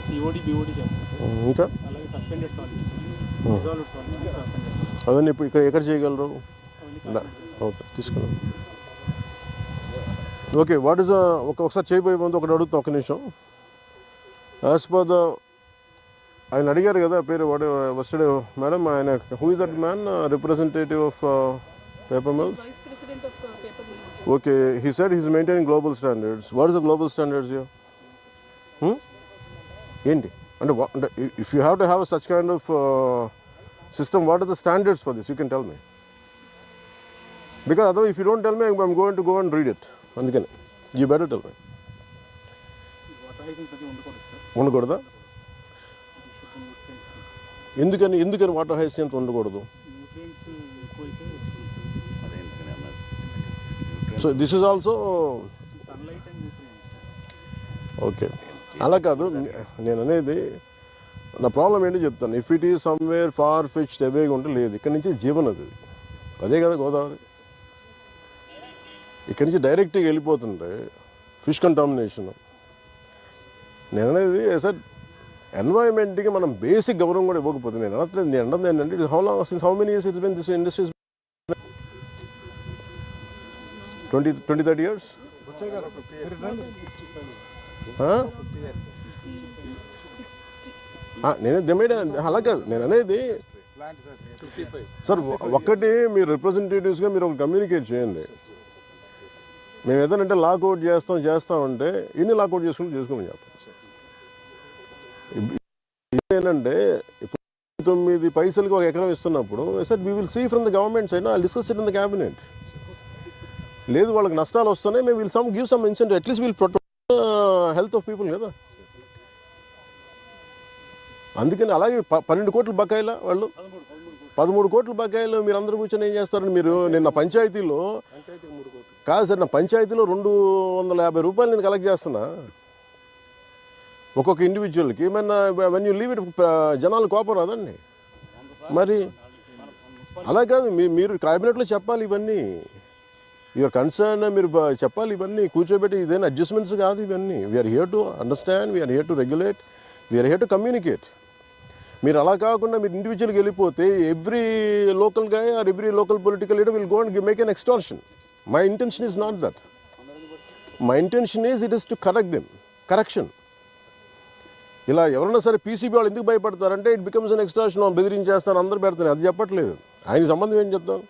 COD BOD చేస్తాం sir. ఇంకా అలాగే suspended solids, dissolved solids, suspended అవన్నీ ఇప్పుడు ఎక్కడ చేయగలరు? అవన్నీ ఓకే, తీసుకున్నాం. ఓకే, వాట్ ఈస్ ఒకసారి చేయబోయే ముందు ఒకటి అడుగుతాం, ఒక నిమిషం. యాజ్ పర్ ద ఆయన అడిగారు కదా పేరు, వాడు వస్టడే మేడం, ఆయన who is that man representative of paper mills? Vice President of Paper Mills. Okay, he said he's maintaining global standards. What is the global standards here? ఏంటి అంటే if you have to have such kind of system, what are the standards for this? You can tell me, because other if you don't tell me I'm going to go and read it. అందుకని you better tell me. Water హైజింగ్ ప్రతి ఉండకూడదు sir. ఉండకూడదా? ఎందుకని water హైజింగ్ ఉండకూడదు? Nutrients ఎక్కువైతే so this is also sunlight and nutrients. Okay, అలా కాదు నేను అనేది. నా ప్రాబ్లం ఏంటో చెప్తాను. If it is somewhere far fetched అవేగా ఉంటే లేదు, ఇక్కడి నుంచి జీవన్ అది. అదే కదా గోదావరి. ఇక్కడి నుంచి డైరెక్ట్గా వెళ్ళిపోతుంటే ఫిష్ కంటామినేషన్. నేను అనేది సార్ ఎన్వైరన్మెంట్కి మనం బేసిక్ గౌరవం కూడా ఇవ్వకపోతే, నేను అనట్లేదు, నేను అన్నది ఏంటంటే how long since how many years it's been this industries? 20-30 years? నేను అలా కాదు నేను అనేది. సార్ ఒక్కటి మీరు రిప్రజెంటేటివ్స్గా మీరు ఒక కమ్యూనికేట్ చేయండి. మేము ఏదైనా లాకౌట్ చేస్తామంటే ఇన్ని లాకౌట్ చేసుకోమని చెప్పండి. ఏంటంటే ఇప్పుడు 9 పైసలకి ఒక ఎకరం ఇస్తున్నప్పుడు sir we will see from the government side, I discuss it in the cabinet. లేదు వాళ్ళకి నష్టాలు వస్తున్నాయి, మేము will give some incentive, at least will protect health of people కదా. అందుకని అలాగే 12 కోట్ల బకాయిల వాళ్ళు 13 కోట్ల బకాయిలు మీరు అందరూ కూర్చొని ఏం చేస్తారని మీరు నిన్న పంచాయతీలో కాదు సార్, నా పంచాయతీలో 250 రూపాయలు నేను కలెక్ట్ చేస్తున్నా ఒక్కొక్క ఇండివిజువల్కి. ఏమన్నా వెన్ యూ లీవ్ ఇట్ జనాలు కోపం రాదండి. మరి అలా కాదు, మీరు క్యాబినెట్లో చెప్పాలి ఇవన్నీ. యువర్ కన్సర్న్ మీరు చెప్పాలి ఇవన్నీ కూర్చోబెట్టి. ఇదేనా అడ్జస్ట్మెంట్స్ కాదు ఇవన్నీ. We are here to understand, we are here to regulate, we are here to communicate. మీరు అలా కాకుండా మీరు ఇండివిజువల్గా వెళ్ళిపోతే ఎవ్రీ లోకల్ గా or every local political leader will go and make an extortion. My intention is not that. My intention is it is to correct them, correction. ఇలా ఎవరైనా సరే పీసీబీ వాళ్ళు ఎందుకు భయపడతారంటే ఇట్ బికమ్స్ అన్ ఎక్స్టార్షన్, బెదిరించేస్తారు, అందరూ పెడతారు. అది చెప్పట్లేదు. ఆయన సంబంధం ఏం చెప్తాను?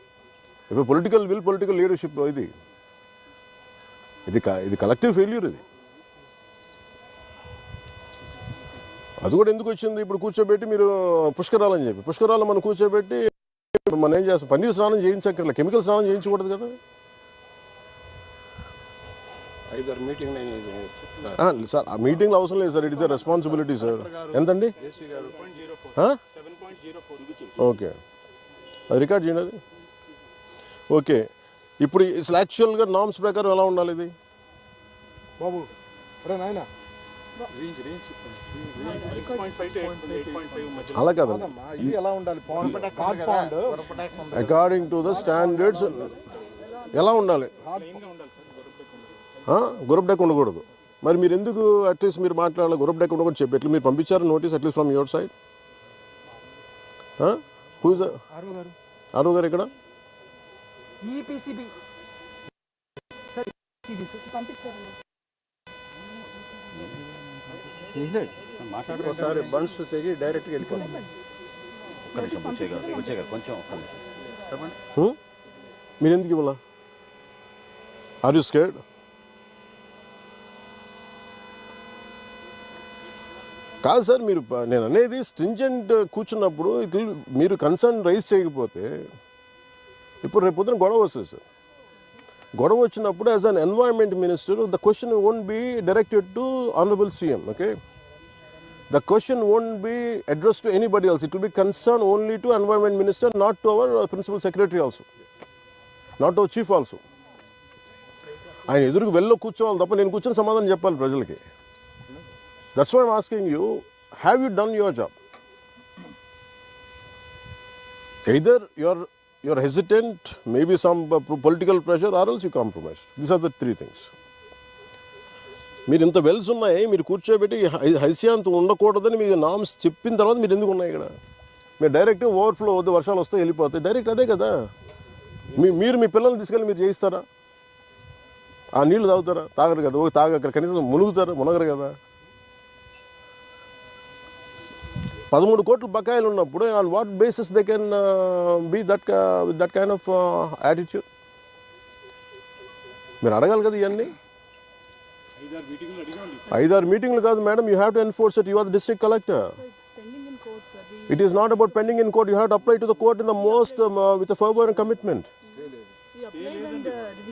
ఇప్పుడు పొలిటికల్ విల్, పొలిటికల్ లీడర్షిప్ ఇది కలెక్టివ్ ఫెయిల్యూర్. ఇది అది కూడా ఎందుకు వచ్చింది? ఇప్పుడు కూర్చోబెట్టి మీరు పుష్కరాలని చెప్పి పుష్కరాలు మనం కూర్చోబెట్టి మనం ఏం చేస్తాం? పన్నీర్ స్నానం చేయించక్కర్లేదు, కెమికల్ స్నానం చేయించకూడదు కదా. సార్ ఆ మీటింగ్లో అవసరం లేదు sir, it is the responsibility sir. ఎంతండి? ఓకే, అది రికార్డ్ చేయండి అది. ఓకే, ఇప్పుడు యాక్చువల్గా నామ్స్ ప్రకారం ఎలా ఉండాలి ఇది బాబు? అలా కాదండి, ఇది ఎలా ఉండాలి? అకార్డింగ్ టు ద స్టాండర్డ్స్ ఎలా ఉండాలి? గురబ్ డెక్ ఉండకూడదు. మరి మీరు ఎందుకు అట్లీస్ట్ మీరు మాట్లాడాలి? గురబ్ డెక్ ఉండకూడదు చెప్పి ఎట్లా మీరు పంపించారు notice at least from your side? Who's ఆరు గారు ఇక్కడ ఒకసారి బండ్స్ తెగి డైరెక్ట్గా వెళ్ళిపోతుంది. మీరు ఎందుకు ఇవ్వాలా? Are you scared? కాదు సార్, మీరు నేను అనేది స్ట్రింజెంట్ కూర్చున్నప్పుడు మీరు కన్సర్న్ రైజ్ చేయకపోతే ఇప్పుడు రేపు పొద్దున గొడవ వస్తుంది సార్. గొడవ వచ్చినప్పుడు as an environment minister the question won't be directed to honourable CM. Okay, the question won't be address to anybody else. It will be concern only to environment minister, not to our principal secretary also, not to our chief also. ఆయన ఎదురుకు వెళ్ళి కూర్చోవాలి తప్ప నేను కూర్చొని సమాధానం చెప్పాలి ప్రజలకి. That's why I'm asking you, have you done your job? Either you're hesitant, maybe some political pressure, or else you compromise. These are the three things. మీరు ఇంత వెల్స్ ఉన్నాయి, మీరు కూర్చోబెట్టి హైసియాంత్ ఉండకూడదని మీరు నామ్స్ చెప్పిన తర్వాత మీరు ఎందుకు ఉన్నాయి ఇక్కడ? మీరు డైరెక్ట్ ఓవర్ఫ్లో వద్దు, వర్షాలు వస్తే వెళ్ళిపోతాయి, డైరెక్ట్ అదే కదా. మీరు మీ పిల్లల్ని తీసుకెళ్ళి మీరు చేయిస్తారా? ఆ నీళ్లు తాగుతారా? తాగరు కదా. అక్కడ కనీసం మునగరు కదా. 13 కోట్ల బకాయిలు ఉన్నప్పుడు on what basis they can be with that kind of attitude? మీరు అడగాలి కదా ఇవన్నీ. 5-6 మీటింగ్లు కాదు madam, you have to enforce it. You are the district collector. So it's pending in court, sir. It is not about pending in court. You have to apply to the court in the most with a fervor and commitment.